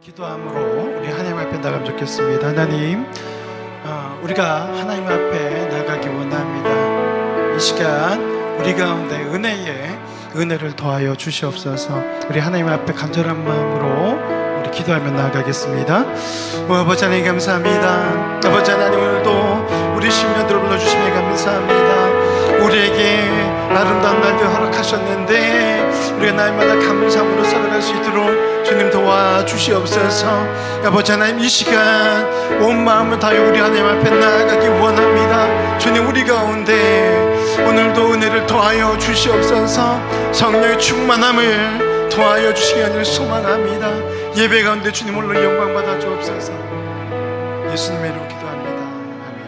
기도함으로 우리 하나님 앞에 나가면 좋겠습니다. 하나님, 우리가 하나님 앞에 나가기 원합니다. 이 시간 우리 가운데 은혜를 더하여 주시옵소서. 우리 하나님 앞에 간절한 마음으로 우리 기도하며 나아가겠습니다. 아버지 하나님 감사합니다. 아버지 하나님, 오늘도 우리 심령들을 불러주시며 감사합니다. 우리에게 아름다운 날도 허락하셨는데 우리가 날마다 감사함으로 살아갈 수 있도록 주님 도와주시옵소서. 아버지 하나님, 이 시간 온 마음을 다해 우리 하나님 앞에 나아가기 원합니다. 주님, 우리 가운데 오늘도 은혜를 더하여 주시옵소서. 성령의 충만함을 더하여 주시기 하기를 소망합니다. 예배 가운데 주님 홀로 영광 받아 주옵소서. 예수님의 이름으로 기도합니다. 아멘.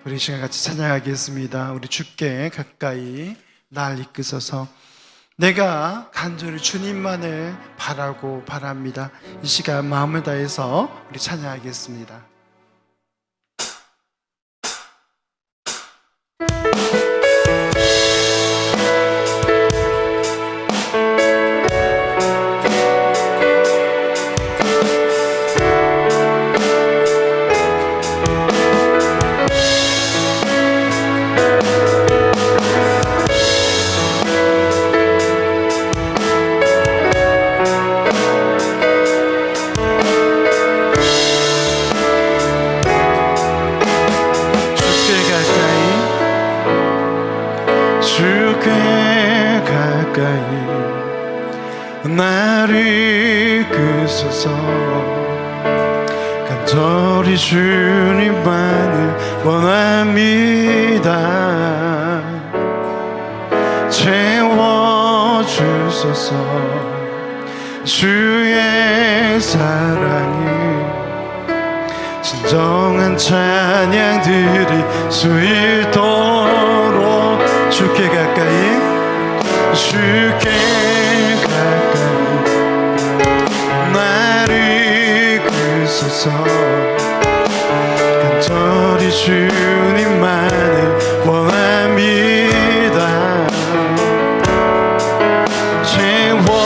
우리 이 시간 같이 찬양하겠습니다. 우리 주께 가까이 날 이끄소서. 내가 간절히 주님만을 바라고 바랍니다. 이 시간 마음을 다해서 우리 찬양하겠습니다. 나를 이끄소서. 간절히 주님만을 원합니다. 채워주소서. 주의 사랑이 진정한 찬양들이 수 있도록 주께 가까이 나를 이끄소서. 간절히 주님만을 원합니다. 채워주소서.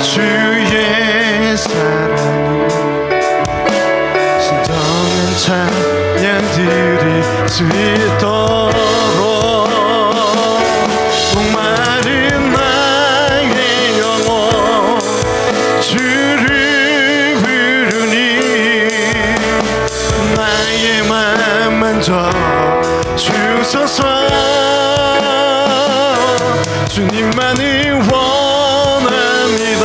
주의 사랑이 진정한 찬양들이 수 있도록 목마른 나의 영혼 주를 부르니 나의 맘 만져 주소서. 주님만을 원합니다.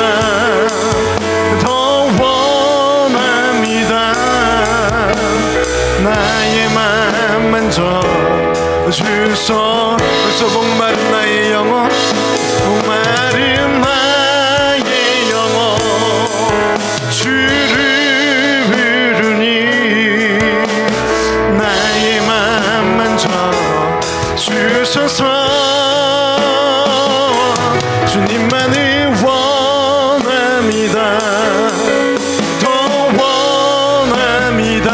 더 원합니다. 나의 맘 만져 주소서. 목마른 나의 영혼, 목마른 나의 영혼 주를 부르니 나의 맘 만져 주소서. 주님만을 원합니다. 더 원합니다.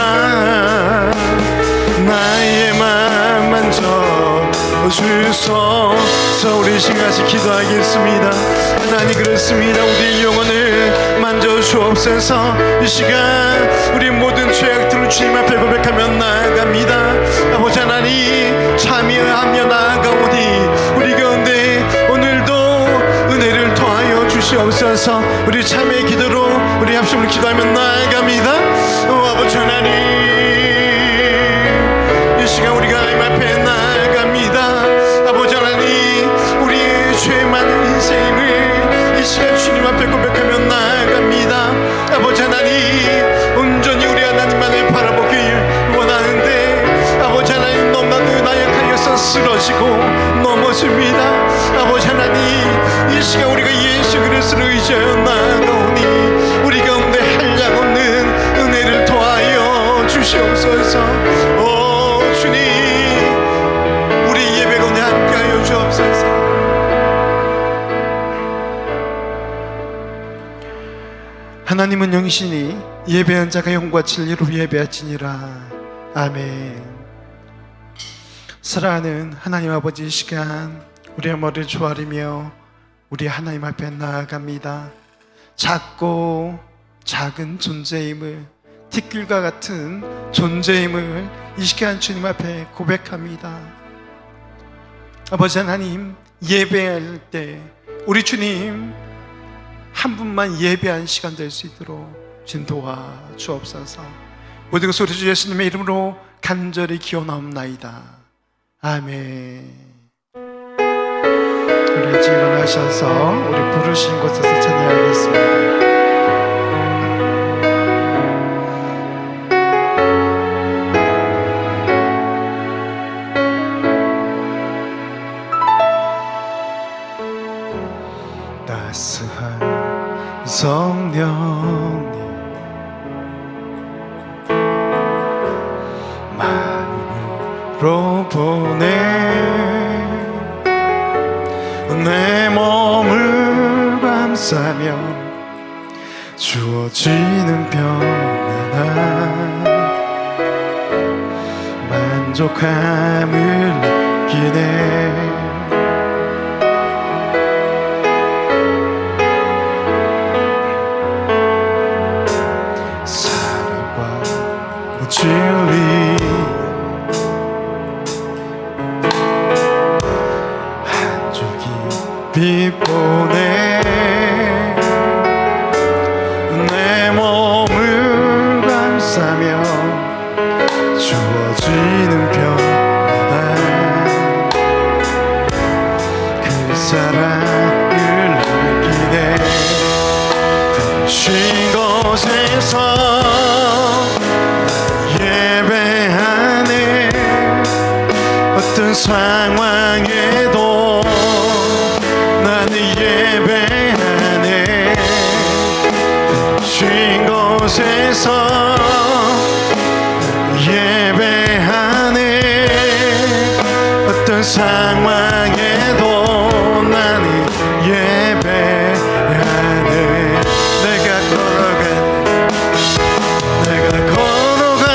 나의 맘 만져 주소서. 우리 시간씩 기도하겠습니다. 하나님, 그렇습니다. 우리 영혼을 만져주옵소서. 이 시간 우리 모든 죄악들을 주님 앞에 고백하며 나아갑니다. 아버지 하나님, 참여하며 나아가오니 우리 가운데 오늘도 은혜를 더하여 주시옵소서. 우리 참여의 기도로 우리 합심으로 기도하며 나아갑니다. 아버지 하나님, 이 시간 우리가 하나님 앞에 나아갑니다. 아버지 하나님, 우리의 죄 많은 인생을 이 시간 주님 앞에 고백하며 나아갑니다. 아버지 하나님, 온전히 우리 하나님만을 바라보길 원하는데 아버지 하나님, 너무나도 나약하여서 쓰러지고 넘어집니다. 아버지 하나님, 이 시간 우리가 예수 그리스도를 의지하여 나아가오니 우리 가운데 한량없는 은혜를 더하여 주시옵소서. 오 주님, 우리 예배 가운데 함께하여 주옵소서. 하나님은 영신이 예배한 자가 영과 진리로 예배하시니라. 아멘. 사랑하는 하나님 아버지, 이 시간 우리의 머리를 조아리며 우리 하나님 앞에 나아갑니다. 작고 작은 존재임을, 티끌과 같은 존재임을 이 시간 주님 앞에 고백합니다. 아버지 하나님, 예배할 때 우리 주님 한 분만 예배한 시간 될 수 있도록 주님 도와주옵소서. 모든 것을 우리 주 예수님의 이름으로 간절히 기원하옵나이다. 아멘. 우리 같이 일어나셔서 우리 부르신 곳에서 찬양하겠습니다. 따스한 성령님 마음으로 보내 내 몸을 감싸며 주어지는 평안한 만족함을 느끼네. 진리 한쪽이 빛보내 내 몸을 감싸며 주어지는 평안한 그 사랑을 느끼네. 신 곳에서 어떤 상황에도 나는 예배하네. 신 곳에서 예배하네. 어떤 상황에도 나는 예배하네. 내가 걸어갈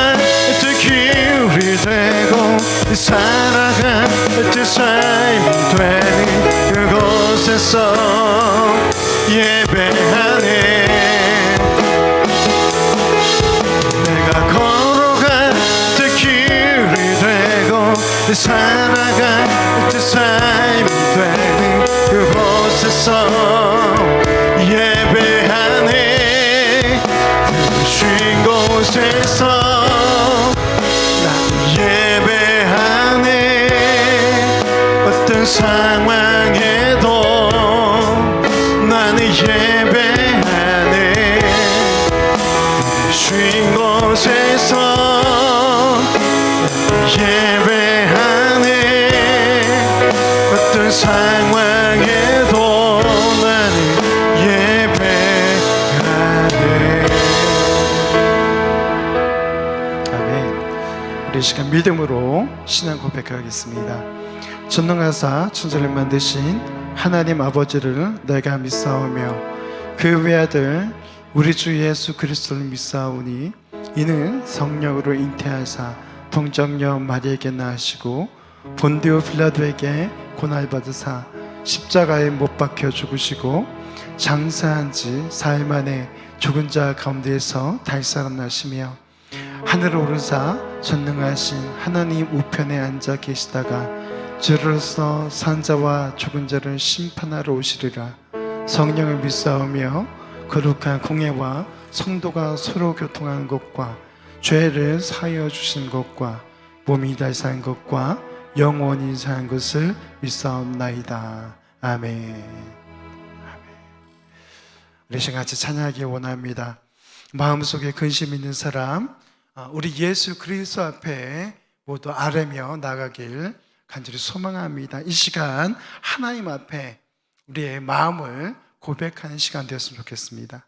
때 길이 되고 살아갈 때 삶이 되는 그곳에서 예배하네. 내가 걸어갈 때 길이 되고 살아갈 때 삶이 되는 그곳에서 예배하네. 그 쉰 곳에서 어떤 상황에도 나는 예배하네. 쉰 곳에서 예배하네. 어떤 상황에도 나는 예배하네. 아멘. 우리 시간 믿음으로 신앙 고백하겠습니다. 전능하사 천지를 만드신 하나님 아버지를 내가 믿사오며 그 외아들 우리 주 예수 그리스도를 믿사오니 이는 성령으로 잉태하사 동정녀 마리에게 낳으시고 본디오 빌라도에게 고난받으사 십자가에 못 박혀 죽으시고 장사한 지 사흘 만에 죽은 자 가운데에서 다시 살아나시며 하늘에 오르사 전능하신 하나님 우편에 앉아 계시다가 주로서 산자와 죽은 자를 심판하러 오시리라. 성령을 믿사오며 거룩한 공예와 성도가 서로 교통하는 것과 죄를 사하여 주신 것과 몸이 다시 산 것과 영원히 산 것을 믿사옵나이다. 아멘. 우리 같이 찬양하기 원합니다. 마음속에 근심 있는 사람, 우리 예수 그리스도 앞에 모두 아뢰며 나가길 간절히 소망합니다. 이 시간 하나님 앞에 우리의 마음을 고백하는 시간 되었으면 좋겠습니다.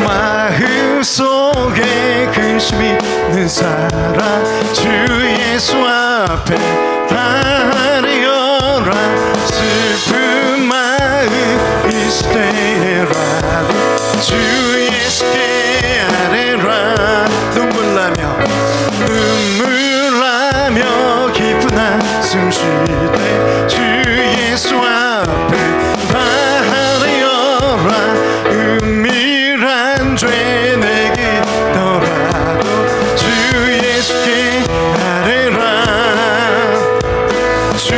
마음속에 근심이 있는 사람 주 예수 앞에 다하려라. 슬픈 마음 있을 때라도 주 예수께 아뢰라. 눈물나며 깊은 한숨 쉴 때 주 예수 앞에 다하려라. 은밀한 죄 내게 있더라도 주 예수께 아뢰라. 주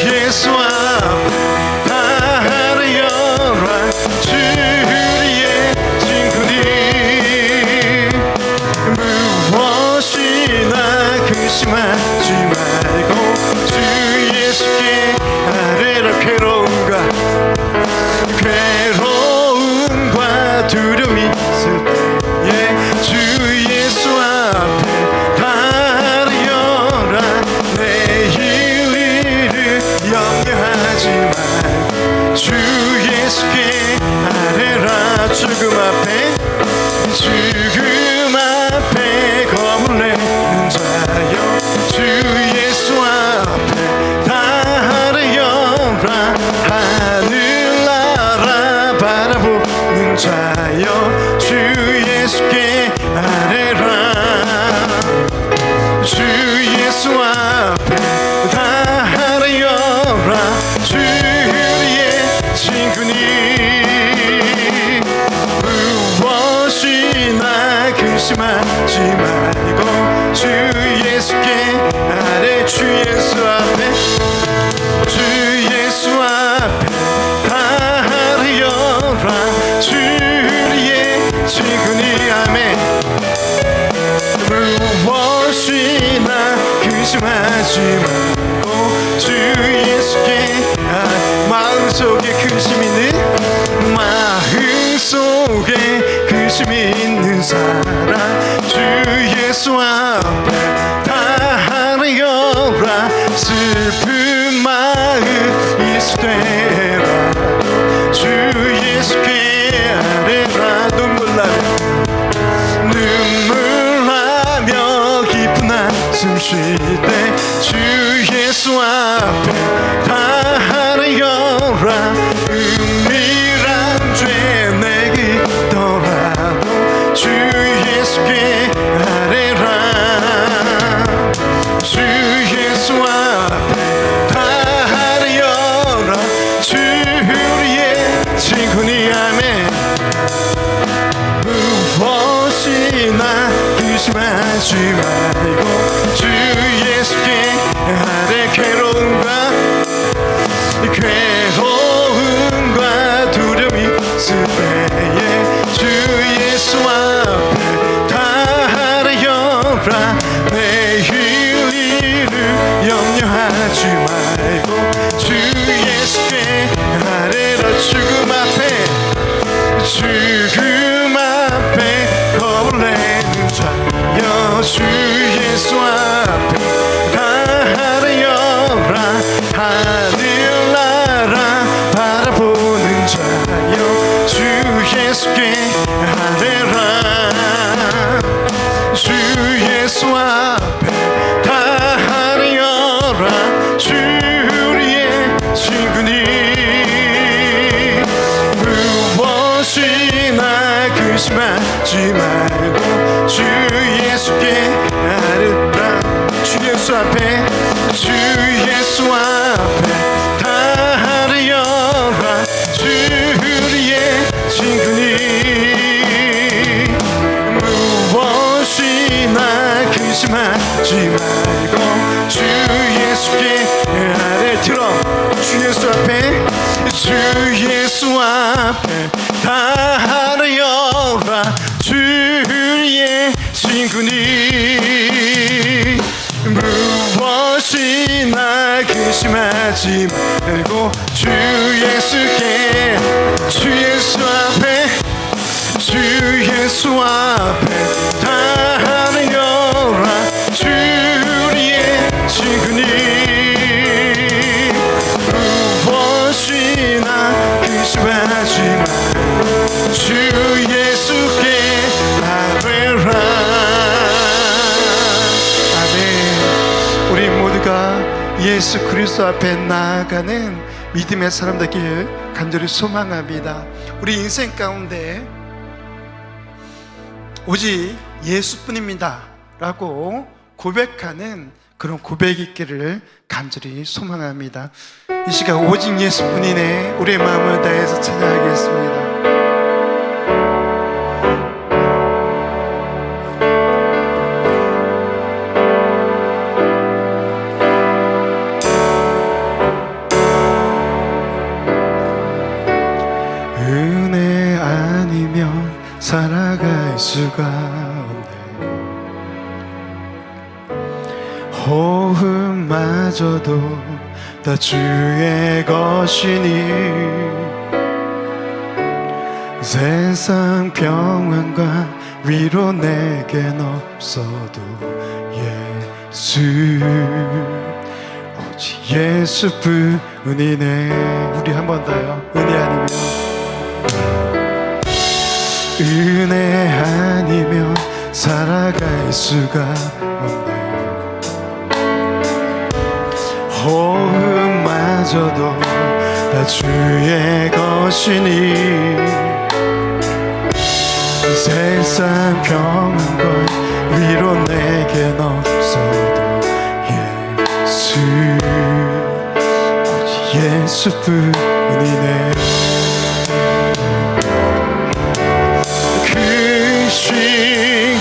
예수 앞에 다하려라. 주 우리의 친구니 무엇이나 근심하지 말고 주 예수께 아뢰라. 괴로움과 두려움이 있을 때에 주 예수 앞에 다하려라. 내일 일을 염려하지 말고 주 예수께 아뢰라. 죽음 앞에 겁을 내는 자여 주 예수 앞에 다하려라. 하늘나라 바라보는 자여 주 예수께 아뢰라. 주 예수 앞에 다하려라. 주 우리의 친구니 무엇이나 근심하지 말고 주 예수께 아뢰. 주 예수 앞에 다하려라. 주 우리의 친구니 아멘. 무엇이나 근심하지 말고 주 예수께 마음속에 근심이 있는 사람 주 예수 앞에 다하려라. 슬픈 마음 있을 때라도 주 예수께 아뢰라. 눈물나며 깊은 한숨 쉴 때 주 예수 앞에 다하려라. 은밀한 죄 내게 있더라도 주 예수께 아뢰라. 주 예수 앞에 다하려라. 주 우리의 친구니 아멘. 무엇이나 근심하지 말고 주 예수께 아뢰. 괴로움과 두려움이 있을 때에 주 예수 앞에 다하려라. 내일 일을 염려하지 말고 주 예수께 아뢰라. 죽음 앞에 겁을 내는 자여 주 예수 앞에 다하려라. 하늘나라 바라보는 자여 주 예수께 아뢰라. 주 예수 앞에 다하려라. 주 우리의 친구니 무엇이나 근심하지 말고 주 예수께 아뢰라. 주 예수 앞에 다하려라. 주 우리의 친구니 무엇이나 근심하지 말고 주 예수께 아뢰. 들어. 주 예수 앞에 다하려라. 주 우리의 친구니 무엇이나 근심하지 말고 주 예수께 주 예수 앞에 다하려라. 주 우리의 친구니 무엇이나 근심하지 말고 주 예수께 아뢰라. 아멘. 예수 그리스도 앞에 나아가는 믿음의 사람 되길 간절히 소망합니다. 우리 인생 가운데 오직 예수뿐입니다 라고 고백하는 그런 고백이 있기를 간절히 소망합니다. 이 시간 오직 예수뿐이네 우리의 마음을 다해서 찬양하겠습니다. 은혜 아니면 살아갈 수가 없네. 호흡마저도 다 주의 것이니 세상 평안과 위로 내겐 없어도 예수 오직 예수뿐이네. 우리 한 번 더요. 은혜 아니면 은혜 아니면 살아갈 수가 없네. 호흡마저도 다 주의 것이니 세상 평안과 위로 내겐 없어도 예수 오직 예수뿐이네.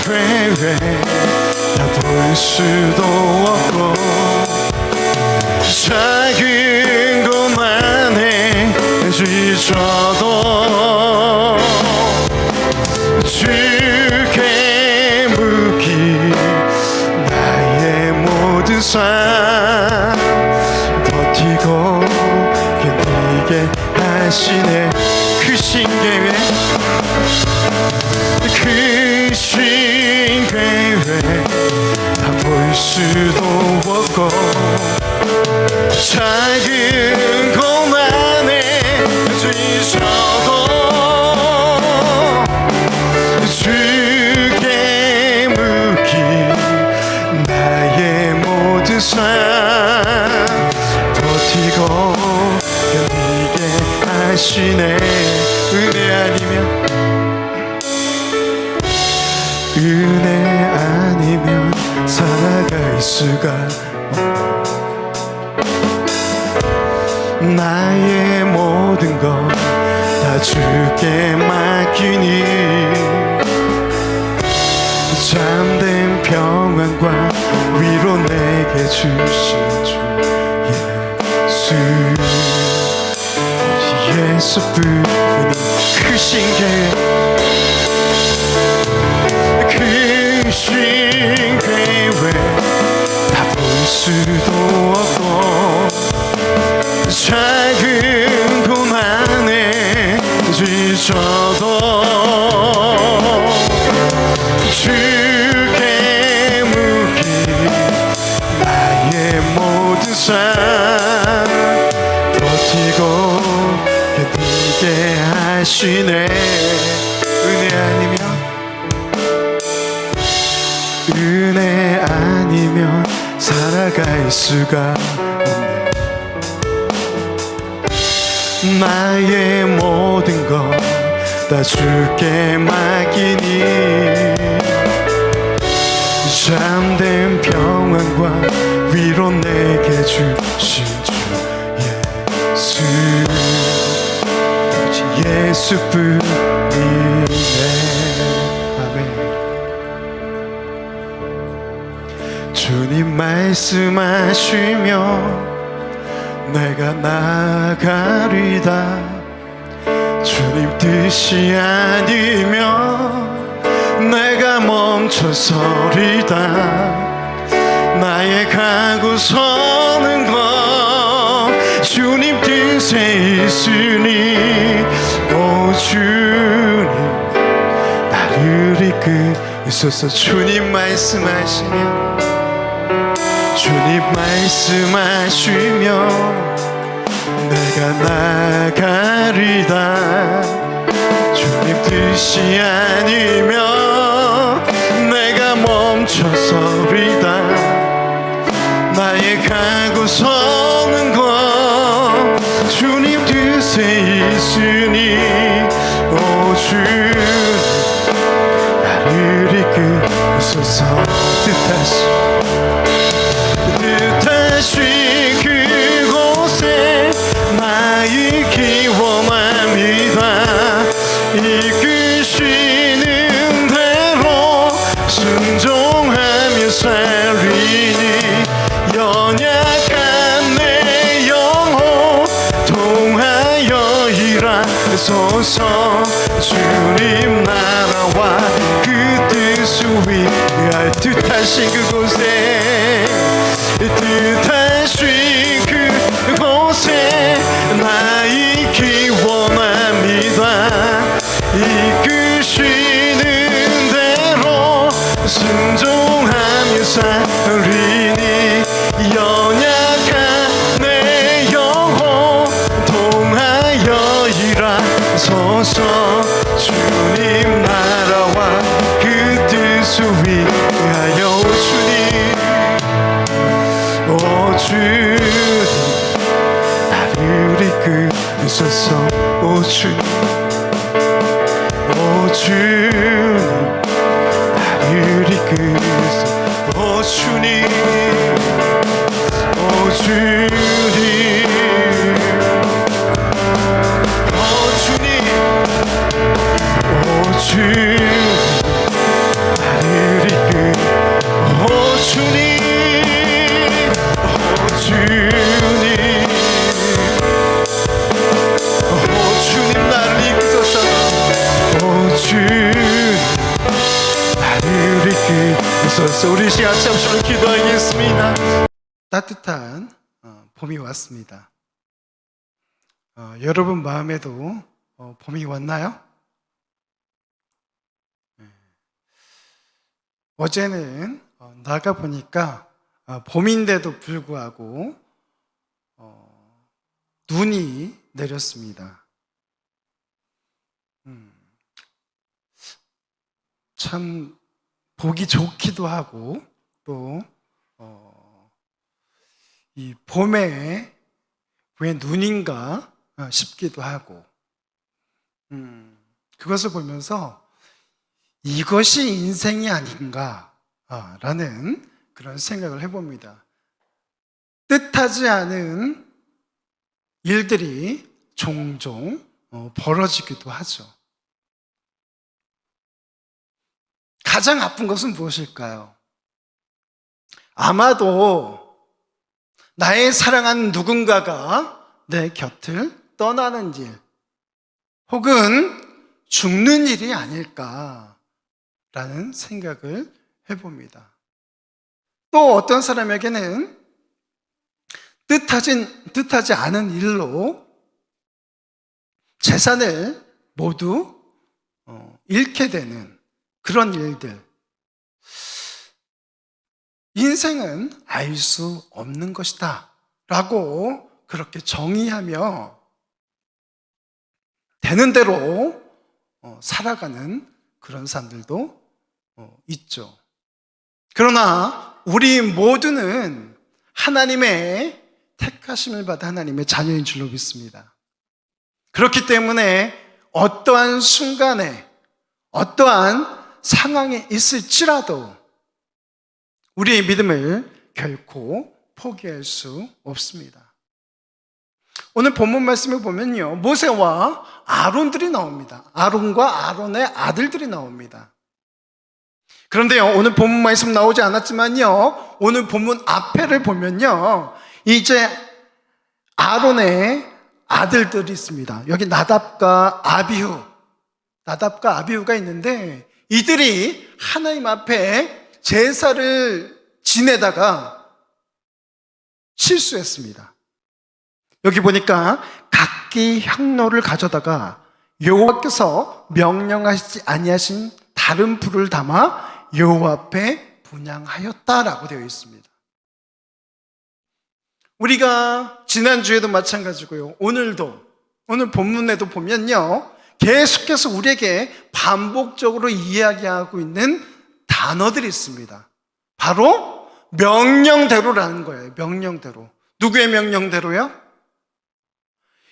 괴외 다 볼 수도 없고 작은 것만에 지쳐도 주께 묻기 나의 모든 삶 버티고 견디게 하시네. 크신 계획 다 볼 수도 없고 작은 것만에 지쳐도 주께 묻기 나의 모든 삶 버티고 견디게 하시네. 은혜 아니면 은혜 아니면 살아갈 수가 없네. 나의 모든 것 다 주께 맡기니 잠든 평안과 위로 내게 주신 주 예수 예수뿐이 크신 계획 다 볼 수도 없고 작은 고난에 지쳐도 주께 묻기 나의 모든 삶 버티고 견디게 하시네. 은혜 아니면 은혜 아니면 살아갈 수가 없네. 나의 모든 것 다 주께 맡기니 잠든 평안과 위로 내게 주신 주 예수 예수뿐이네. 아멘. 주님 말씀하시며 내가 나아가리다. 주님 뜻이 아니면 내가 멈춰서리다. 나의 가고 서는 것 주님 뜻에 있으니 오 주님 나를 이끄소서. 주님 말씀하시며 주님 말씀하시며 내가 나가리다. 주님 뜻이 아니면 내가 멈춰서리다. 나의 가고 서 뜻하신 그곳에 나의 기원합니다. 이끄시는 대로 순종하며 살리니 연약한 내 영혼 통하여 일하소서. 주님 나라와 그 뜻을 위하여 뜻하신 그곳에 뜻하신 그곳에 나의 기원합니다. 이끄시는 대로 순종하며 살리니 연약한 내 영혼 통하여 일하소서. 주님 나라와 그 뜻을 위하여 오 주님 나를 이끄소서. 오 주님 나를 이끄소서. 오 주님 오 주님 오 주님 오 주님 나를 이끄 오 주님 주님 나를 이끄소서. 오 주님 나를 이끄소서. 우리 시간 잠시만 기도하겠습니다. 따뜻한 봄이 왔습니다. 여러분 마음에도 봄이 왔나요? 어제는 나가보니까 봄인데도 불구하고 눈이 내렸습니다. 참 보기 좋기도 하고 또 이 봄에 왜 눈인가 싶기도 하고 그것을 보면서 이것이 인생이 아닌가라는 그런 생각을 해봅니다. 뜻하지 않은 일들이 종종 벌어지기도 하죠. 가장 아픈 것은 무엇일까요? 아마도 나의 사랑하는 누군가가 내 곁을 떠나는 일, 혹은 죽는 일이 아닐까라는 생각을 해봅니다. 또 어떤 사람에게는 뜻하지 않은 일로 재산을 모두 잃게 되는 그런 일들. 인생은 알 수 없는 것이다 라고 그렇게 정의하며 되는 대로 살아가는 그런 사람들도 있죠. 그러나 우리 모두는 하나님의 택하심을 받은 하나님의 자녀인 줄로 믿습니다. 그렇기 때문에 어떠한 순간에 어떠한 상황에 있을지라도 우리의 믿음을 결코 포기할 수 없습니다. 오늘 본문 말씀을 보면요, 모세와 아론들이 나옵니다. 아론과 아론의 아들들이 나옵니다. 그런데요, 오늘 본문 말씀 나오지 않았지만요, 오늘 본문 앞에를 보면요, 이제 아론의 아들들이 있습니다. 여기 나답과 아비후가 있는데, 이들이 하나님 앞에 제사를 지내다가 실수했습니다. 여기 보니까 각기 향로를 가져다가 여호와께서 명령하시지 아니하신 다른 불을 담아 여호와 앞에 분향하였다라고 되어 있습니다. 우리가 지난주에도 마찬가지고요, 오늘 본문에도 보면요, 계속해서 우리에게 반복적으로 이야기하고 있는 단어들이 있습니다. 바로 명령대로라는 거예요. 명령대로. 누구의 명령대로요?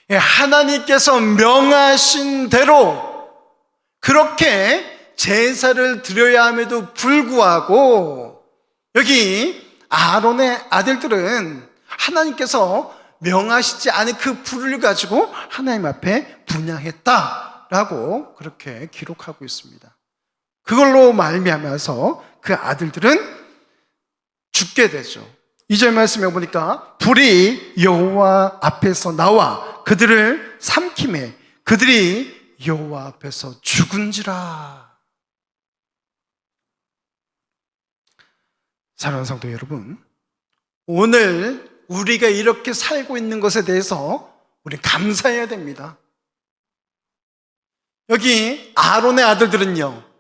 하나님께서 명하신 대로 그렇게 제사를 드려야 함에도 불구하고 여기 아론의 아들들은 하나님께서 명하시지 않은 그 불을 가지고 하나님 앞에 분향했다라고 그렇게 기록하고 있습니다. 그걸로 말미암아서 그 아들들은 죽게 되죠. 2절 말씀에 보니까 불이 여호와 앞에서 나와 그들을 삼키매 그들이 여호와 앞에서 죽은지라. 사랑하는 성도 여러분, 오늘 우리가 이렇게 살고 있는 것에 대해서 우리 감사해야 됩니다. 여기 아론의 아들들은요,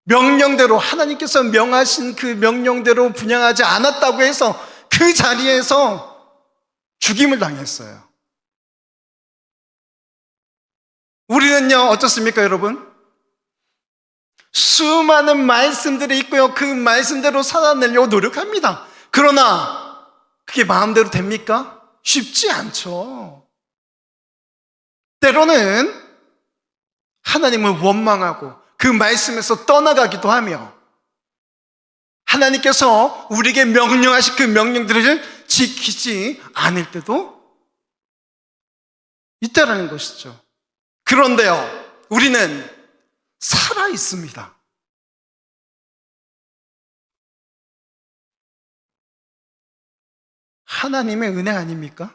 명령대로 하나님께서 명하신 그 명령대로 분향하지 않았다고 해서 그 자리에서 죽임을 당했어요. 우리는요 어떻습니까 여러분? 수많은 말씀들이 있고요, 그 말씀대로 살아내려고 노력합니다. 그러나 그게 마음대로 됩니까? 쉽지 않죠. 때로는 하나님을 원망하고 그 말씀에서 떠나가기도 하며 하나님께서 우리에게 명령하신 그 명령들을 지키지 않을 때도 있다라는 것이죠. 그런데요, 우리는 살아 있습니다. 하나님의 은혜 아닙니까?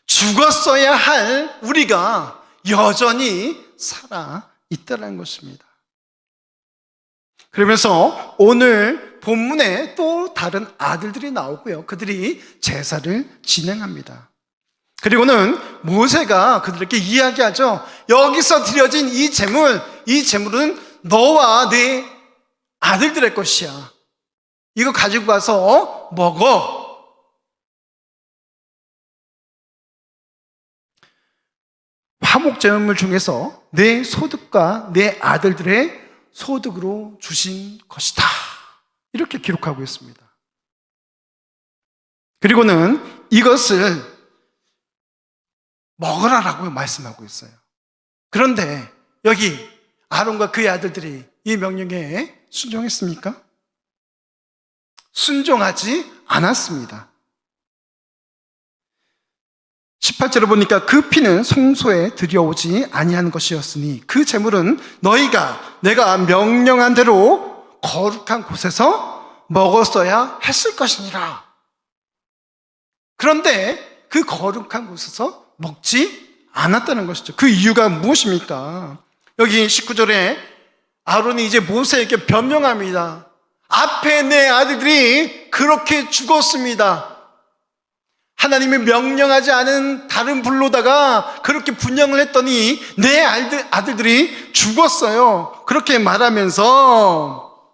죽었어야 할 우리가 여전히 살아 있다는 것입니다. 그러면서 오늘 본문에 또 다른 아들들이 나오고요, 그들이 제사를 진행합니다. 그리고는 모세가 그들에게 이야기하죠. 여기서 드려진 이 재물은 너와 네 아들들의 것이야. 이거 가지고 가서 먹어. 화목제물 중에서 내 소득과 내 아들들의 소득으로 주신 것이다. 이렇게 기록하고 있습니다. 그리고는 이것을 먹으라라고 말씀하고 있어요. 그런데 여기 아론과 그의 아들들이 이 명령에 순종했습니까? 순종하지 않았습니다. 18절을 보니까 그 피는 성소에 들여오지 아니한 것이었으니 그 제물은 내가 명령한 대로 거룩한 곳에서 먹었어야 했을 것이니라. 그런데 그 거룩한 곳에서 먹지 않았다는 것이죠. 그 이유가 무엇입니까? 여기 19절에 아론이 이제 모세에게 변명합니다. 앞에 내 아들들이 그렇게 죽었습니다. 하나님이 명령하지 않은 다른 불로다가 그렇게 분향을 했더니 내 아들들이 죽었어요. 그렇게 말하면서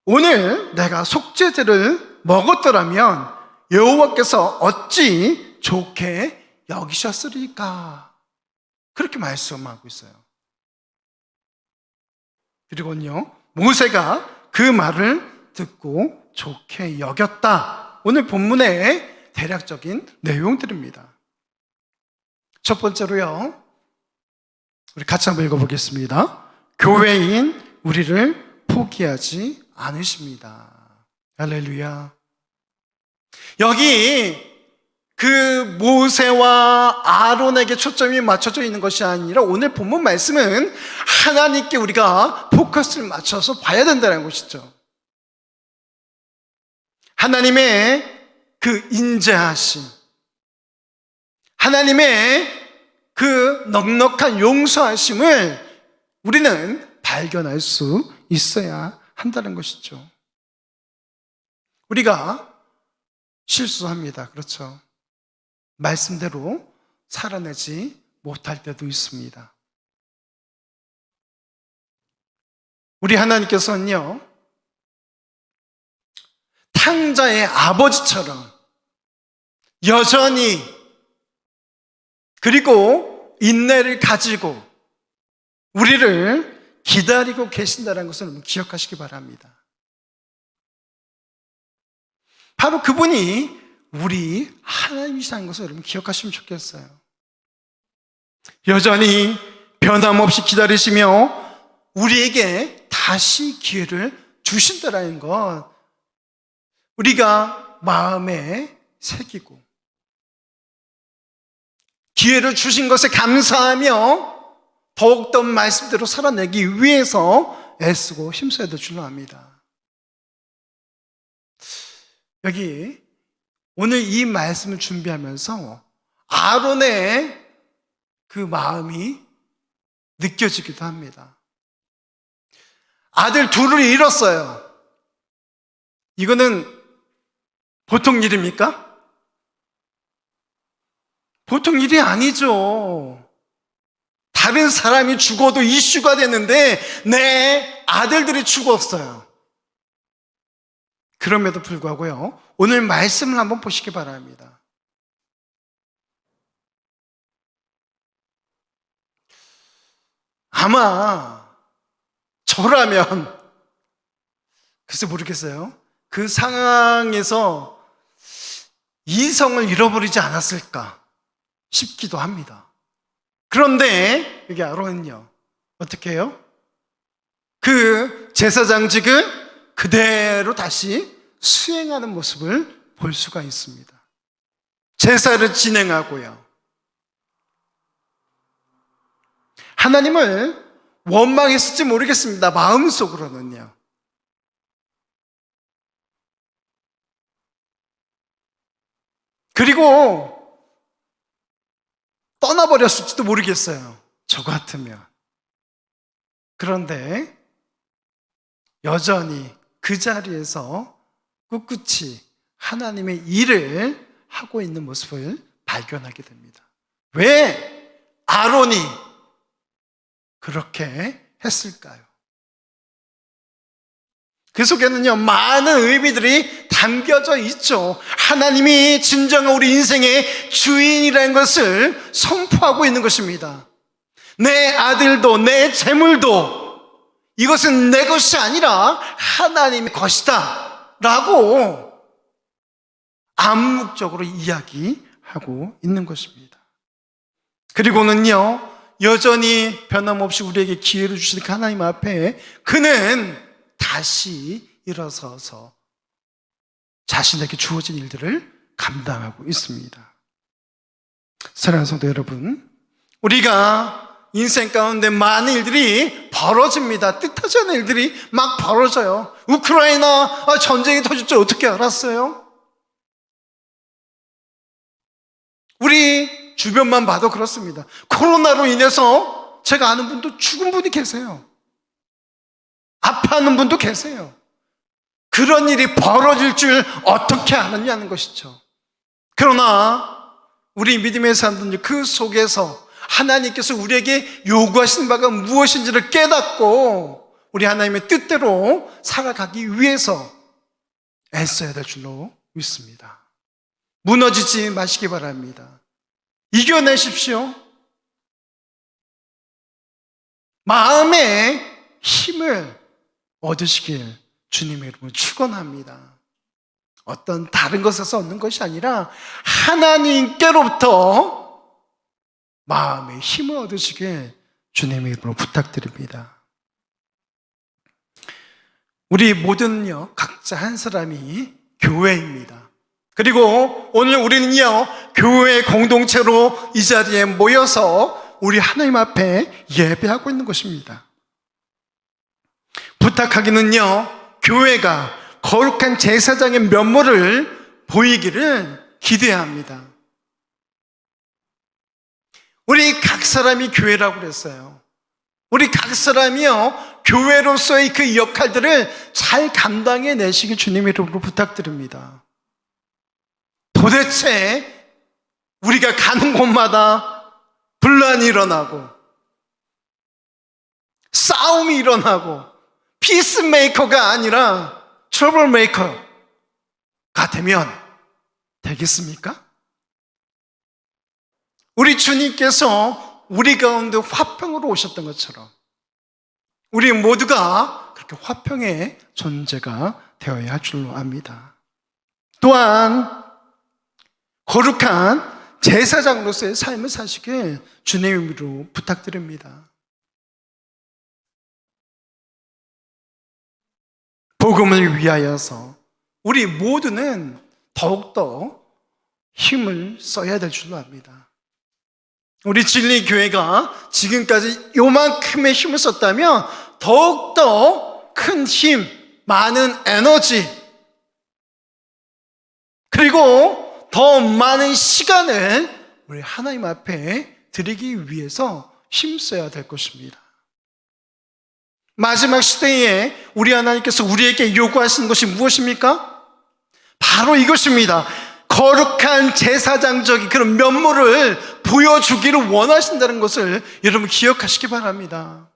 오늘 내가 속죄제를 먹었더라면 여호와께서 어찌 좋게 여기셨으리까? 그렇게 말씀하고 있어요. 그리고는요, 모세가 그 말을 듣고 좋게 여겼다. 오늘 본문의 대략적인 내용들입니다. 첫 번째로요, 우리 같이 한번 읽어보겠습니다. 교회인 우리를 포기하지 않으십니다. 할렐루야. 여기 그 모세와 아론에게 초점이 맞춰져 있는 것이 아니라 오늘 본문 말씀은 하나님께 우리가 포커스를 맞춰서 봐야 된다는 것이죠. 하나님의 그 인자하심, 하나님의 그 넉넉한 용서하심을 우리는 발견할 수 있어야 한다는 것이죠. 우리가 실수합니다. 그렇죠. 말씀대로 살아내지 못할 때도 있습니다. 우리 하나님께서는요, 탕자의 아버지처럼 여전히 그리고 인내를 가지고 우리를 기다리고 계신다는 것을 기억하시기 바랍니다. 바로 그분이 우리 하나님이시라는 것을 여러분 기억하시면 좋겠어요. 여전히 변함없이 기다리시며 우리에게 다시 기회를 주신다라는 것, 우리가 마음에 새기고 기회를 주신 것에 감사하며 더욱더 말씀대로 살아내기 위해서 애쓰고 힘써야 될 줄로 압니다. 여기 오늘 이 말씀을 준비하면서 아론의 그 마음이 느껴지기도 합니다. 아들 둘을 잃었어요. 이거는 보통 일입니까? 보통 일이 아니죠. 다른 사람이 죽어도 이슈가 됐는데 내 아들들이 죽었어요. 그럼에도 불구하고요, 오늘 말씀을 한번 보시기 바랍니다. 아마 저라면 글쎄 모르겠어요. 그 상황에서 이성을 잃어버리지 않았을까 싶기도 합니다. 그런데 여기 아론은요, 어떻게 해요? 그 제사장직을 그대로 다시 수행하는 모습을 볼 수가 있습니다. 제사를 진행하고요, 하나님을 원망했을지 모르겠습니다. 마음속으로는요. 그리고 떠나버렸을지도 모르겠어요. 저 같으면. 그런데 여전히 그 자리에서 꿋꿋이 하나님의 일을 하고 있는 모습을 발견하게 됩니다. 왜 아론이 그렇게 했을까요? 그 속에는요, 많은 의미들이 담겨져 있죠. 하나님이 진정한 우리 인생의 주인이라는 것을 선포하고 있는 것입니다. 내 아들도 내 재물도 이것은 내 것이 아니라 하나님의 것이다 라고 암묵적으로 이야기하고 있는 것입니다. 그리고는요, 여전히 변함없이 우리에게 기회를 주시는 하나님 앞에 그는 다시 일어서서 자신에게 주어진 일들을 감당하고 있습니다. 사랑하는 성도 여러분, 우리가 인생 가운데 많은 일들이 벌어집니다. 뜻하지 않은 일들이 막 벌어져요. 우크라이나 전쟁이 터질 줄 어떻게 알았어요? 우리 주변만 봐도 그렇습니다. 코로나로 인해서 제가 아는 분도 죽은 분이 계세요. 아파하는 분도 계세요. 그런 일이 벌어질 줄 어떻게 아느냐는 것이죠. 그러나 우리 믿음의 사람들은 그 속에서 하나님께서 우리에게 요구하시는 바가 무엇인지를 깨닫고 우리 하나님의 뜻대로 살아가기 위해서 애써야 될 줄로 믿습니다. 무너지지 마시기 바랍니다. 이겨내십시오. 마음의 힘을 얻으시길 주님의 이름으로 축원합니다. 어떤 다른 것에서 얻는 것이 아니라 하나님께로부터 마음의 힘을 얻으시길 주님의 이름으로 부탁드립니다. 우리 모두는요, 각자 한 사람이 교회입니다. 그리고 오늘 우리는요, 교회 공동체로 이 자리에 모여서 우리 하나님 앞에 예배하고 있는 것입니다. 부탁하기는요, 교회가 거룩한 제사장의 면모를 보이기를 기대해야 합니다. 우리 각 사람이 교회라고 그랬어요. 우리 각 사람이요, 교회로서의 그 역할들을 잘 감당해 내시기 주님의 이름으로 부탁드립니다. 도대체 우리가 가는 곳마다 분란이 일어나고 싸움이 일어나고 피스메이커가 아니라 트러블메이커가 되면 되겠습니까? 우리 주님께서 우리 가운데 화평으로 오셨던 것처럼 우리 모두가 그렇게 화평의 존재가 되어야 할 줄로 압니다. 또한 거룩한 제사장으로서의 삶을 사시길 주님의 이름으로 부탁드립니다. 복음을 위하여서 우리 모두는 더욱더 힘을 써야 될 줄로 압니다. 우리 진리교회가 지금까지 요만큼의 힘을 썼다면 더욱더 큰 힘, 많은 에너지, 그리고 더 많은 시간을 우리 하나님 앞에 드리기 위해서 힘써야 될 것입니다. 마지막 시대에 우리 하나님께서 우리에게 요구하시는 것이 무엇입니까? 바로 이것입니다. 거룩한 제사장적인 그런 면모를 보여주기를 원하신다는 것을 여러분 기억하시기 바랍니다.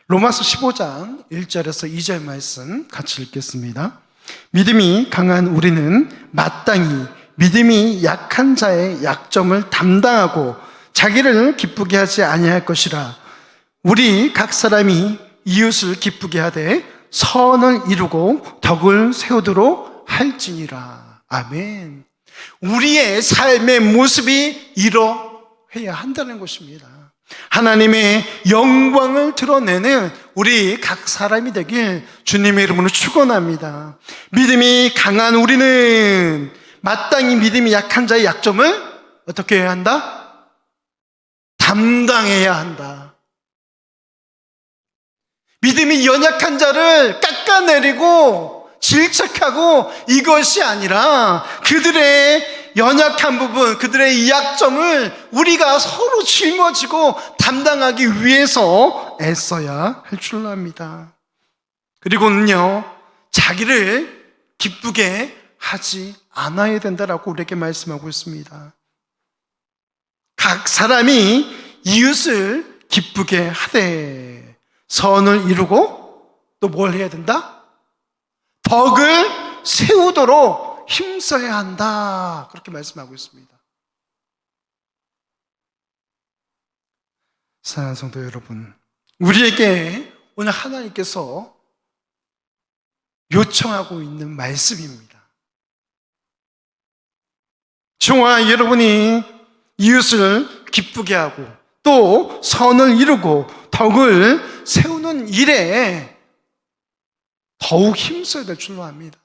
로마서 15장 1절에서 2절 말씀 같이 읽겠습니다. 믿음이 강한 우리는 마땅히 믿음이 약한 자의 약점을 담당하고 자기를 기쁘게 하지 아니할 것이라. 우리 각 사람이 이웃을 기쁘게 하되 선을 이루고 덕을 세우도록 할지니라. 아멘. 우리의 삶의 모습이 이러해야 한다는 것입니다. 하나님의 영광을 드러내는 우리 각 사람이 되길 주님의 이름으로 축원합니다. 믿음이 강한 우리는 마땅히 믿음이 약한 자의 약점을 어떻게 해야 한다? 담당해야 한다. 믿음이 연약한 자를 깎아내리고 질책하고 이것이 아니라 그들의 연약한 부분, 그들의 약점을 우리가 서로 짊어지고 담당하기 위해서 애써야 할 줄로 압니다. 그리고는요, 자기를 기쁘게 하지 않아야 된다라고 우리에게 말씀하고 있습니다. 각 사람이 이웃을 기쁘게 하되 선을 이루고 또 뭘 해야 된다? 덕을 세우도록 힘써야 한다. 그렇게 말씀하고 있습니다. 사랑하는 성도 여러분, 우리에게 오늘 하나님께서 요청하고 있는 말씀입니다. 저와 여러분이 이웃을 기쁘게 하고 또 선을 이루고 덕을 세우는 일에 더욱 힘써야 될 줄로 압니다.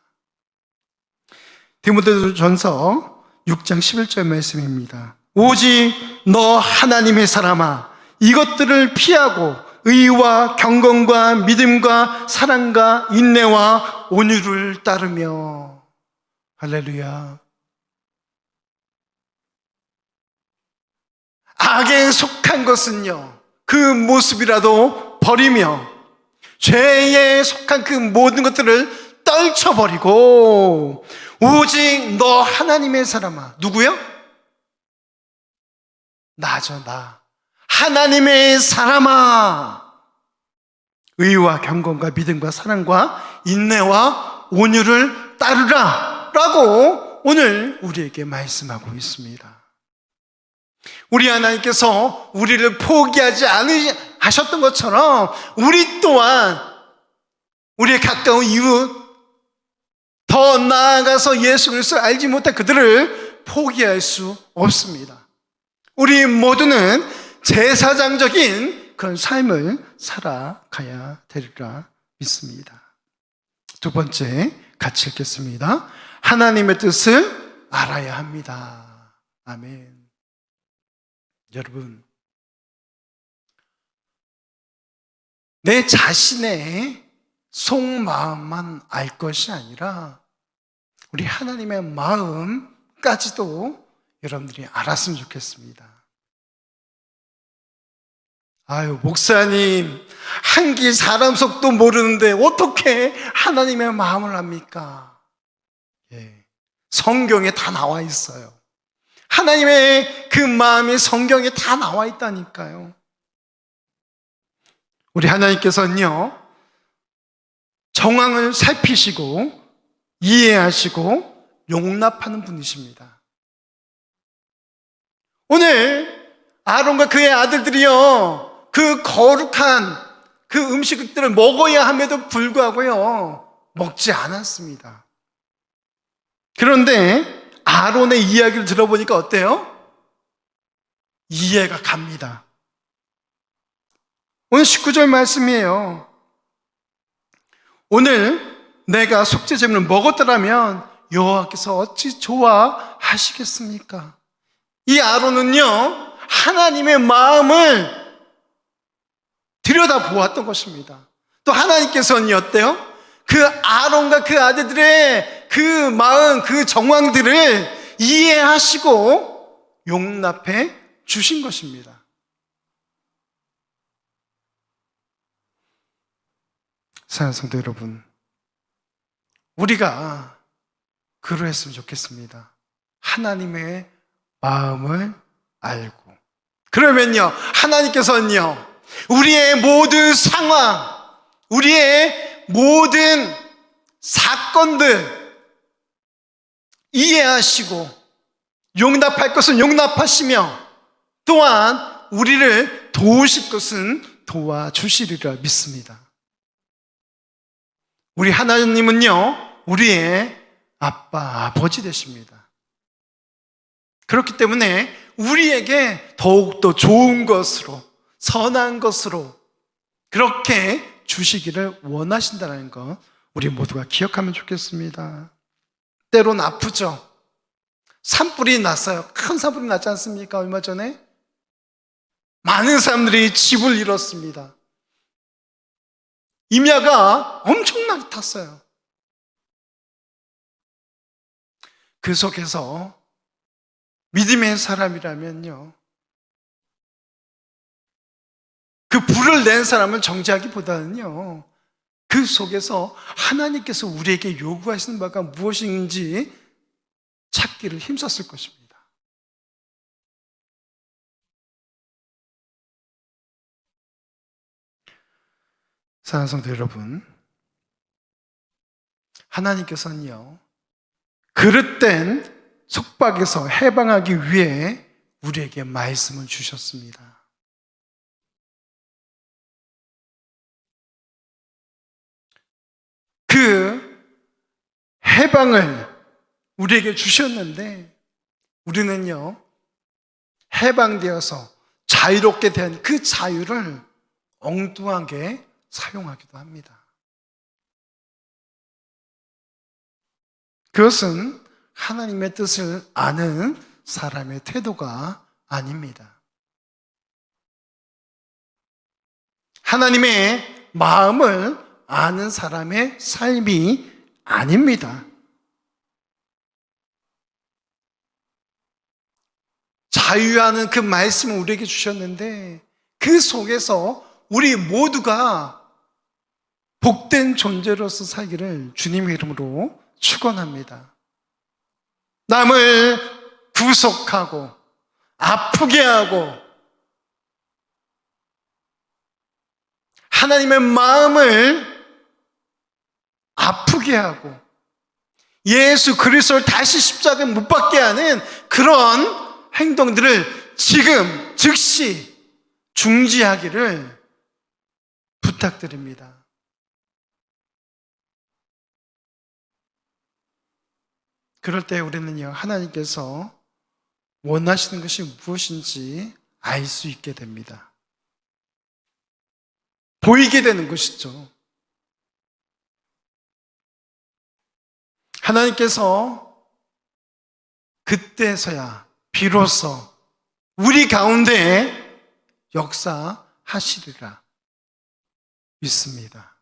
디모데전서 6장 11절 말씀입니다. 오직 너 하나님의 사람아, 이것들을 피하고 의와 경건과 믿음과 사랑과 인내와 온유를 따르며. 할렐루야. 악에 속한 것은요, 그 모습이라도 버리며 죄에 속한 그 모든 것들을 떨쳐버리고 오직 너 하나님의 사람아. 누구요? 나죠, 나. 하나님의 사람아, 의와 경건과 믿음과 사랑과 인내와 온유를 따르라 라고 오늘 우리에게 말씀하고 있습니다. 우리 하나님께서 우리를 포기하지 않으셨던 것처럼 우리 또한 우리의 가까운 이웃, 더 나아가서 예수 그리스도를 알지 못한 그들을 포기할 수 없습니다. 우리 모두는 제사장적인 그런 삶을 살아가야 되리라 믿습니다. 두 번째, 같이 읽겠습니다. 하나님의 뜻을 알아야 합니다. 아멘. 여러분, 내 자신의 속마음만 알 것이 아니라 우리 하나님의 마음까지도 여러분들이 알았으면 좋겠습니다. 아유, 목사님, 한기 사람 속도 모르는데 어떻게 하나님의 마음을 압니까? 예, 성경에 다 나와 있어요. 하나님의 그 마음이 성경에 다 나와 있다니까요. 우리 하나님께서는요, 정황을 살피시고 이해하시고 용납하는 분이십니다. 오늘 아론과 그의 아들들이요, 그 거룩한 그 음식들을 먹어야 함에도 불구하고요, 먹지 않았습니다. 그런데 아론의 이야기를 들어보니까 어때요? 이해가 갑니다. 오늘 19절 말씀이에요. 오늘 내가 속죄제물을 먹었더라면 여호와께서 어찌 좋아하시겠습니까? 이 아론은요, 하나님의 마음을 들여다보았던 것입니다. 또 하나님께서는 어때요? 그 아론과 그 아들들의 그 마음, 그 정황들을 이해하시고 용납해 주신 것입니다. 사랑하는 성도 여러분, 우리가 그러했으면 좋겠습니다. 하나님의 마음을 알고, 그러면요, 하나님께서는요, 우리의 모든 상황, 우리의 모든 사건들 이해하시고 용납할 것은 용납하시며 또한 우리를 도우실 것은 도와주시리라 믿습니다. 우리 하나님은요, 우리의 아빠, 아버지 되십니다. 그렇기 때문에 우리에게 더욱더 좋은 것으로, 선한 것으로 그렇게 주시기를 원하신다는 것 우리 모두가 기억하면 좋겠습니다. 때론 아프죠. 산불이 났어요. 큰 산불이 났지 않습니까? 얼마 전에 많은 사람들이 집을 잃었습니다. 임야가 엄청나게 탔어요. 그 속에서 믿음의 사람이라면요, 그 불을 낸 사람을 정죄하기보다는요, 그 속에서 하나님께서 우리에게 요구하시는 바가 무엇인지 찾기를 힘썼을 것입니다. 사랑하는 성도 여러분, 하나님께서는요, 그릇된 속박에서 해방하기 위해 우리에게 말씀을 주셨습니다. 그 해방을 우리에게 주셨는데 우리는요, 해방되어서 자유롭게 된 그 자유를 엉뚱하게 사용하기도 합니다. 그것은 하나님의 뜻을 아는 사람의 태도가 아닙니다. 하나님의 마음을 아는 사람의 삶이 아닙니다. 자유하는 그 말씀을 우리에게 주셨는데 그 속에서 우리 모두가 복된 존재로서 살기를 주님의 이름으로 축원합니다. 남을 구속하고 아프게 하고 하나님의 마음을 아프게 하고 예수 그리스도를 다시 십자가에 못 박게 하는 그런 행동들을 지금 즉시 중지하기를 부탁드립니다. 그럴 때 우리는요, 하나님께서 원하시는 것이 무엇인지 알 수 있게 됩니다. 보이게 되는 것이죠. 하나님께서 그때서야 비로소 우리 가운데 역사하시리라 믿습니다.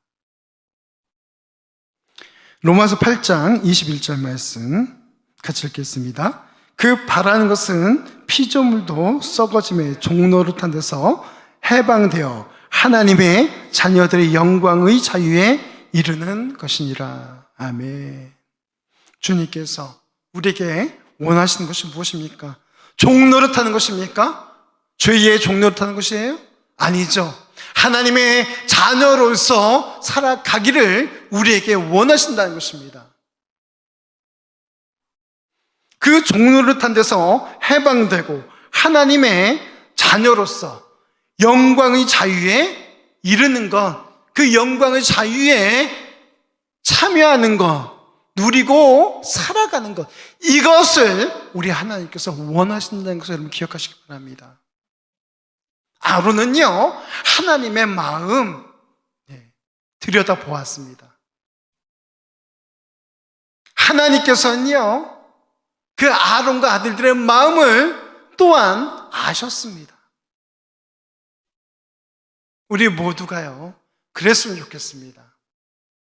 로마서 8장 21절 말씀 같이 읽겠습니다. 그 바라는 것은 피조물도 썩어짐의 종노릇한 데서 해방되어 하나님의 자녀들의 영광의 자유에 이르는 것이니라. 아멘. 주님께서 우리에게 원하시는 것이 무엇입니까? 종노릇하는 것입니까? 죄의 종노릇하는 것이에요? 아니죠. 하나님의 자녀로서 살아가기를 우리에게 원하신다는 것입니다. 그 종노릇한 데서 해방되고 하나님의 자녀로서 영광의 자유에 이르는 것, 그 영광의 자유에 참여하는 것, 누리고 살아가는 것, 이것을 우리 하나님께서 원하신다는 것을 여러분 기억하시기 바랍니다. 아론은요, 하나님의 마음 들여다보았습니다. 하나님께서는요, 그 아론과 아들들의 마음을 또한 아셨습니다. 우리 모두가요, 그랬으면 좋겠습니다.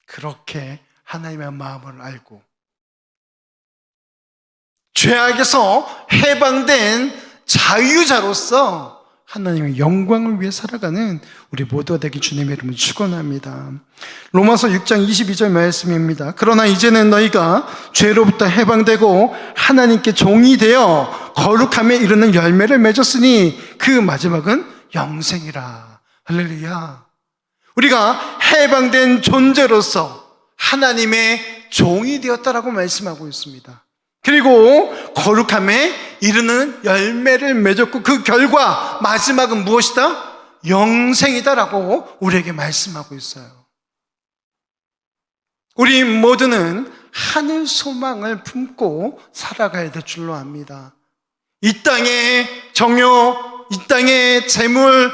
그렇게 하나님의 마음을 알고 죄악에서 해방된 자유자로서 하나님의 영광을 위해 살아가는 우리 모두가 되기 주님의 이름으로 축원합니다. 로마서 6장 22절 말씀입니다. 그러나 이제는 너희가 죄로부터 해방되고 하나님께 종이 되어 거룩함에 이르는 열매를 맺었으니 그 마지막은 영생이라. 할렐루야. 우리가 해방된 존재로서 하나님의 종이 되었다라고 말씀하고 있습니다. 그리고 거룩함에 이르는 열매를 맺었고 그 결과 마지막은 무엇이다? 영생이다라고 우리에게 말씀하고 있어요. 우리 모두는 하늘 소망을 품고 살아가야 될 줄로 압니다. 이 땅의 정욕, 이 땅의 재물,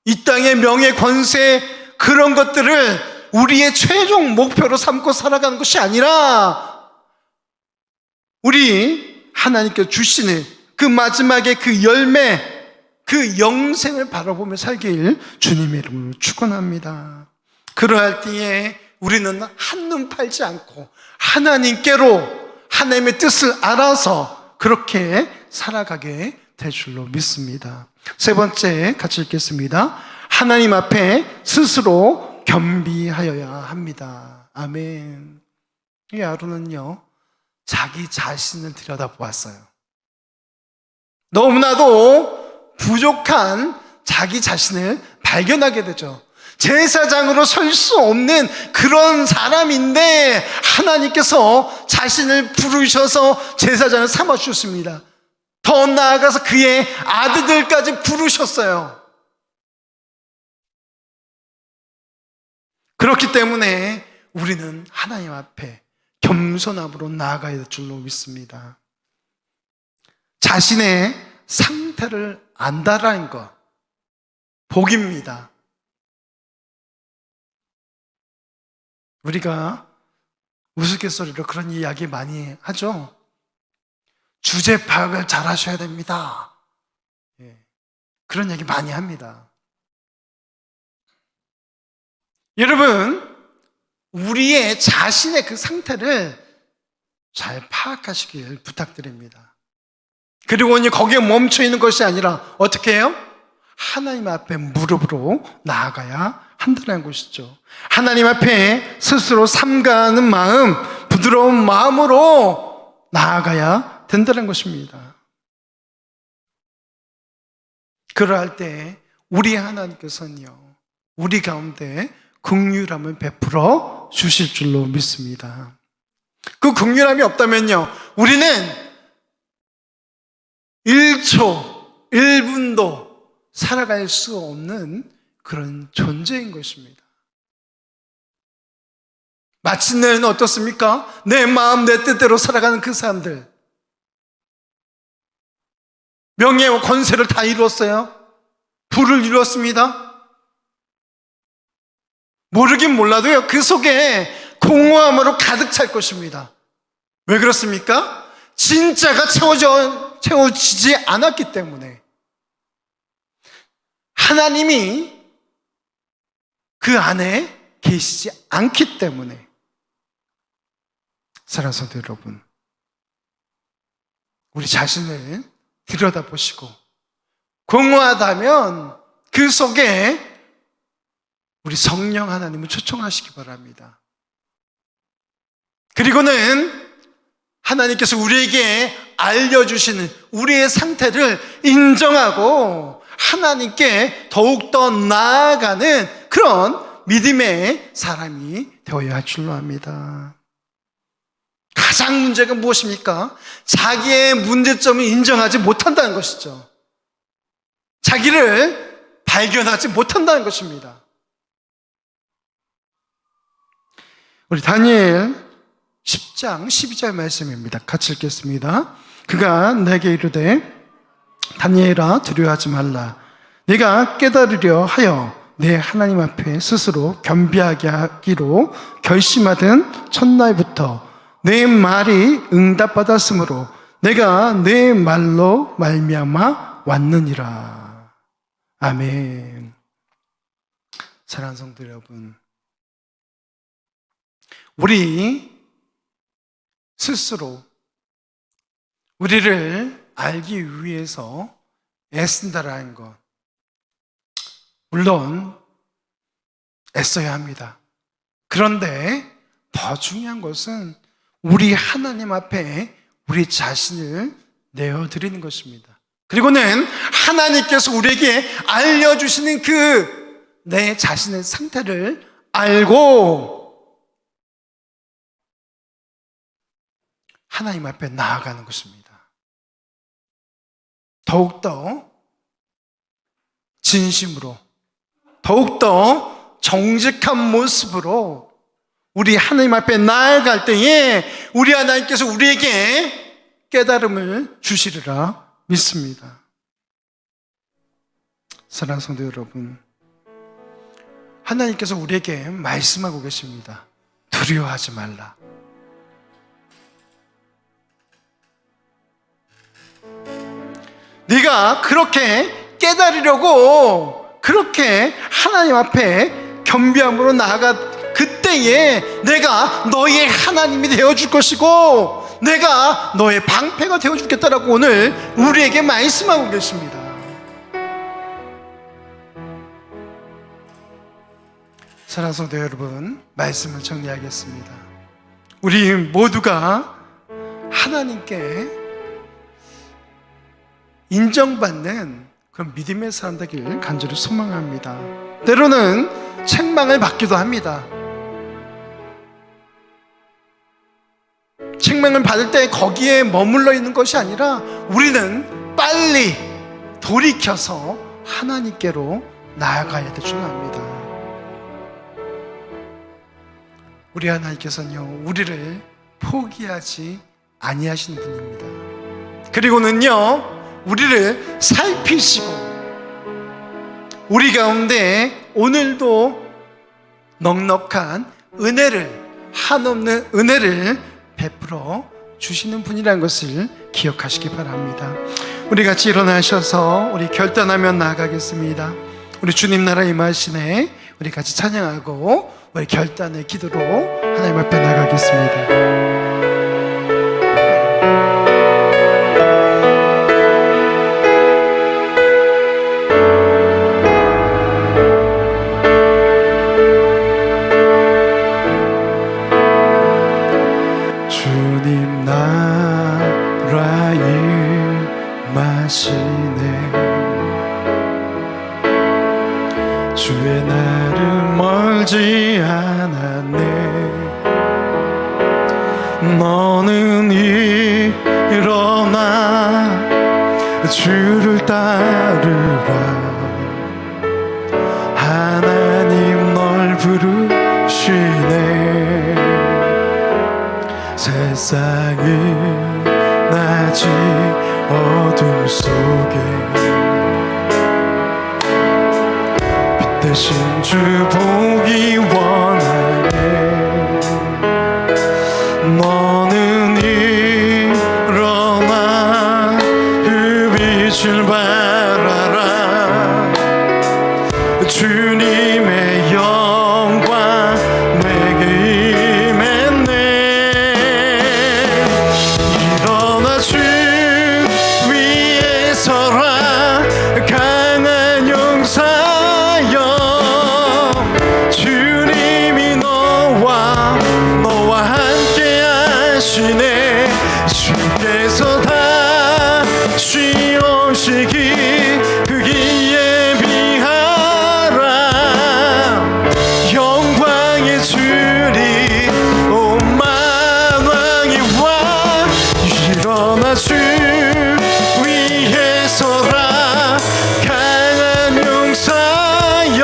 이 땅의 명예, 권세, 그런 것들을 우리의 최종 목표로 삼고 살아가는 것이 아니라 우리 하나님께 주시는 그 마지막에 그 열매, 그 영생을 바라보며 살길 주님의 이름으로 축원합니다. 그러할 때에 우리는 한눈 팔지 않고 하나님께로 하나님의 뜻을 알아서 그렇게 살아가게 될 줄로 믿습니다. 세 번째 같이 읽겠습니다. 하나님 앞에 스스로 겸비하여야 합니다. 아멘. 이 아론은요, 자기 자신을 들여다보았어요. 너무나도 부족한 자기 자신을 발견하게 되죠. 제사장으로 설 수 없는 그런 사람인데 하나님께서 자신을 부르셔서 제사장을 삼아주셨습니다. 더 나아가서 그의 아들들까지 부르셨어요. 그렇기 때문에 우리는 하나님 앞에 겸손함으로 나아가야 될 줄로 믿습니다. 자신의 상태를 안다라는 것, 복입니다. 우리가 우스갯소리로 그런 이야기 많이 하죠. 주제 파악을 잘 하셔야 됩니다. 그런 얘기 많이 합니다. 여러분, 우리의 자신의 그 상태를 잘 파악하시길 부탁드립니다. 그리고 이제 거기에 멈춰 있는 것이 아니라 어떻게 해요? 하나님 앞에 무릎으로 나아가야 한다는 것이죠. 하나님 앞에 스스로 삼가하는 마음, 부드러운 마음으로 나아가야 된다는 것입니다. 그러할 때 우리 하나님께서는요, 우리 가운데 긍휼함을 베풀어 주실 줄로 믿습니다. 그 긍휼함이 없다면요, 우리는 1초, 1분도 살아갈 수 없는 그런 존재인 것입니다. 마침내는 어떻습니까? 내 마음, 내 뜻대로 살아가는 그 사람들, 명예와 권세를 다 이루었어요. 부를 이루었습니다. 모르긴 몰라도요, 그 속에 공허함으로 가득 찰 것입니다. 왜 그렇습니까? 진짜가 채워지지 않았기 때문에, 하나님이 그 안에 계시지 않기 때문에. 사랑하는 성도 여러분, 우리 자신을 들여다보시고 공허하다면 그 속에 우리 성령 하나님을 초청하시기 바랍니다. 그리고는 하나님께서 우리에게 알려주시는 우리의 상태를 인정하고 하나님께 더욱더 나아가는 그런 믿음의 사람이 되어야 할 줄로 압니다. 가장 문제가 무엇입니까? 자기의 문제점을 인정하지 못한다는 것이죠. 자기를 발견하지 못한다는 것입니다. 우리 다니엘 10장 12절 말씀입니다. 같이 읽겠습니다. 그가 내게 이르되 다니엘아, 두려워하지 말라. 네가 깨달으려 하여 내 하나님 앞에 스스로 겸비하게 하기로 결심하던 첫날부터 내 말이 응답받았으므로 내가 내 말로 말미암아 왔느니라. 아멘. 사랑하는 성도 여러분, 우리 스스로 우리를 알기 위해서 애쓴다라는 것, 물론 애써야 합니다. 그런데 더 중요한 것은 우리 하나님 앞에 우리 자신을 내어드리는 것입니다. 그리고는 하나님께서 우리에게 알려주시는 그 내 자신의 상태를 알고 하나님 앞에 나아가는 것입니다. 더욱더 진심으로, 더욱더 정직한 모습으로 우리 하나님 앞에 나아갈 때에 우리 하나님께서 우리에게 깨달음을 주시리라 믿습니다. 사랑하는 성도 여러분, 하나님께서 우리에게 말씀하고 계십니다. 두려워하지 말라. 네가 그렇게 깨달으려고 그렇게 하나님 앞에 겸비함으로 나아가 그때에 내가 너의 하나님이 되어줄 것이고 내가 너의 방패가 되어주겠다라고 오늘 우리에게 말씀하고 계십니다. 사랑하는 성도 여러분, 말씀을 정리하겠습니다. 우리 모두가 하나님께 인정받는 그런 믿음의 사람 되길 간절히 소망합니다. 때로는 책망을 받기도 합니다. 책망을 받을 때 거기에 머물러 있는 것이 아니라 우리는 빨리 돌이켜서 하나님께로 나아가야 될 줄 압니다. 우리 하나님께서는요, 우리를 포기하지 아니하시는 분입니다. 그리고는요, 우리를 살피시고 우리 가운데 오늘도 넉넉한 은혜를, 한없는 은혜를 베풀어 주시는 분이라는 것을 기억하시기 바랍니다. 우리 같이 일어나셔서 우리 결단하며 나아가겠습니다. 우리 주님 나라 임하시네. 우리 같이 찬양하고 우리 결단의 기도로 하나님 앞에 나가겠습니다. 주님 나라에 임하시네. 주의 날은 멀지 않았네. 너는 일어나 주를 따르라. 하나님 널 부르시네. 세상은 낮이 어둠 속에 빛 대신 주 보기 원하네. 너는 일어나 그 빛을 바라라. 주님의 영광 내게 임했네. 일어나 주 위에 서라. 강한 용사여. 주님이 너와 함께 하시네. 주께서 다시 오시기 그 기에 비하라. 영광의 주리 온 만왕이 와. 일어나 주 위에 서라. 강한 용사여.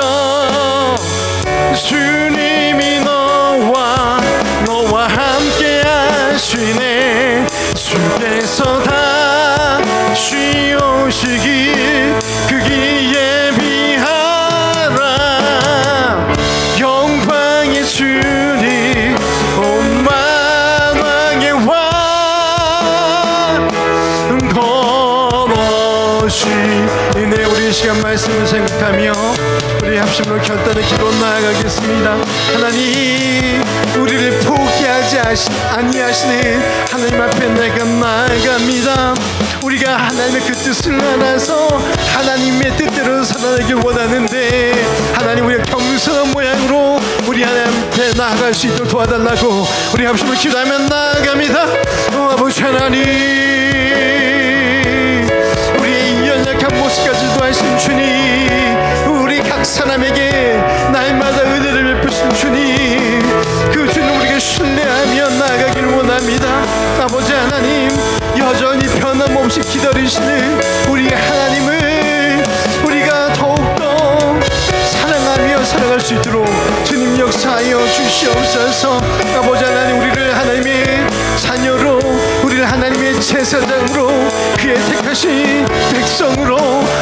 주님이 너와 함께 하시네. 주께서 다시 오시기 그 기에 비하라. 영광의 주님 온 만왕이 시간 말씀을 생각하며 우리 합심으로 결단의 기도 나아가겠습니다. 하나님, 우리를 포기하지 아니하시는 하나님 앞에 내가 나아갑니다. 우리가 하나님의 그 뜻을 알아서 하나님의 뜻대로 살아가길 원하는데, 하나님, 우리가 겸손한 모양으로 우리 하나님 앞에 나아갈 수 있도록 도와달라고 우리 합심으로 기도하며 나아갑니다. 아버지 하나님, 우리의 이 연약한 모습까지도 하신 주님, 우리 각 사람에게 날마다 은혜를 베푸신 주님, 그 주님 우리가 신뢰하며 나아가기를 원합니다. 아버지 하나님, 여전히 변함없이 기다리시는 우리 하나님을 우리가 더욱더 사랑하며 살아갈 수 있도록 주님 역사하여 주시옵소서. 아버지 하나님, 우리를 하나님의 자녀로, 우리를 하나님의 제사장으로, 그의 택하신 백성으로,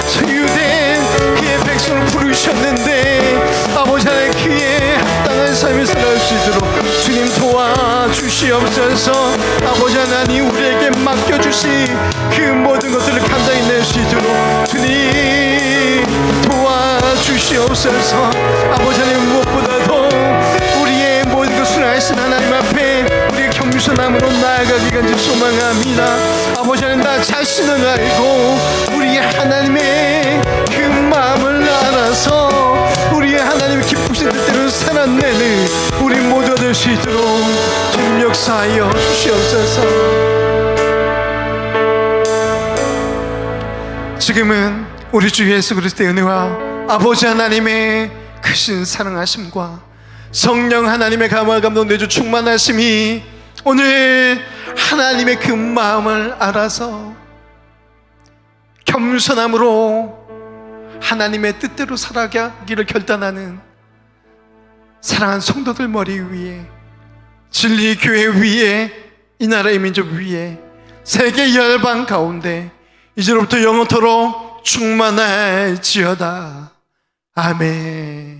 소유된 그의 백성을 부르셨는데, 아버지 하나님, 그의 합당한 삶을 살아갈 수 있도록 주님 도와주시옵소서. 아버지 하나님, 우리에게 맡겨주신 그 모든 것들을 감당해 낼 수 있도록 주님 도와주시옵소서. 아버지 하나님, 무엇보다도 우리의 모든 것을 아신 하나님 앞에 우리의 겸손함으로 나아가기 간절히 소망합니다. 아버지 하나님, 나 자신을 알고 우리의 하나님의 그 마음을 알아서 우리의 하나님의 기쁘신 뜻대로 살아내는 우리 모두가 될 수 있도록 주님 역사하여 주시옵소서. 지금은 우리 주 예수 그리스도의 은혜와 아버지 하나님의 크신 사랑하심과 성령 하나님의 감화 감동 내주 충만하심이 오늘 하나님의 그 마음을 알아서 겸손함으로 하나님의 뜻대로 살아가기를 결단하는 사랑하는 성도들 머리 위에, 진리 교회 위에, 이 나라의 민족 위에, 세계 열방 가운데 이제로부터 영원토록 충만할지어다. 아멘.